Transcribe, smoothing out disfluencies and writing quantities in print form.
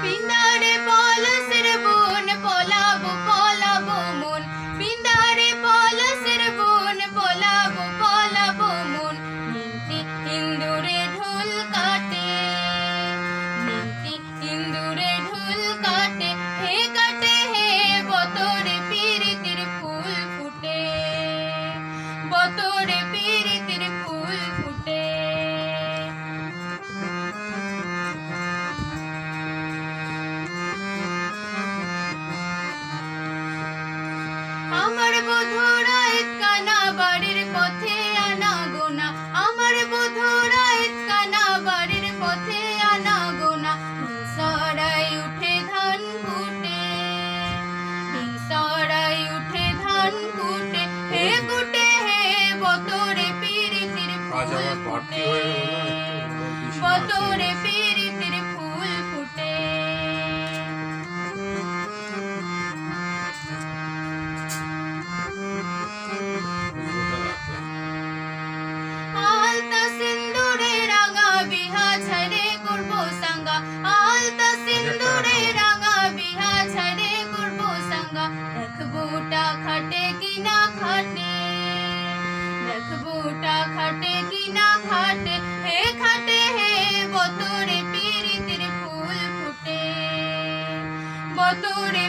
পিন্দারে পলাশের বন পলাবো পলাবো মন, পিন্দারে পলাশের বন পলাবো পলাবো মন। নিমতি ইন্দুরে ঢোল কাটে, নিমতি ইন্দুরে ঢোল কাটে, হে কাটে হে বতরে পিরিতির ফুল ফুটে, বতরে পিরিতির ফুল ফুটে। আমার বধুরা কানা বাড়ির পথে আনা গোনা, আমার বধুরা কানা বাড়ির পথে আনা গোনা। সরাই উঠে ধান কুটে, সরাই উঠে ধান কুটে, হে কুটে হে বতরে পিরিতির ফুল ফুটে, বতরে পিরিতির ফুল ফুটে। আলতা সিন্দুরে রাঙা বিহা ছাড়ে করবো সাঙ্গা, আলতা সিন্দুরে রাঙা বিহা ছাড়ে করবো সাঙ্গা। দেখবুটা খাটে কিনা খাটে, দেখবুটা খাটে কিনা খাটে, হে খাটে হে বতরে পিরিতির ফুল ফুটে, বতরে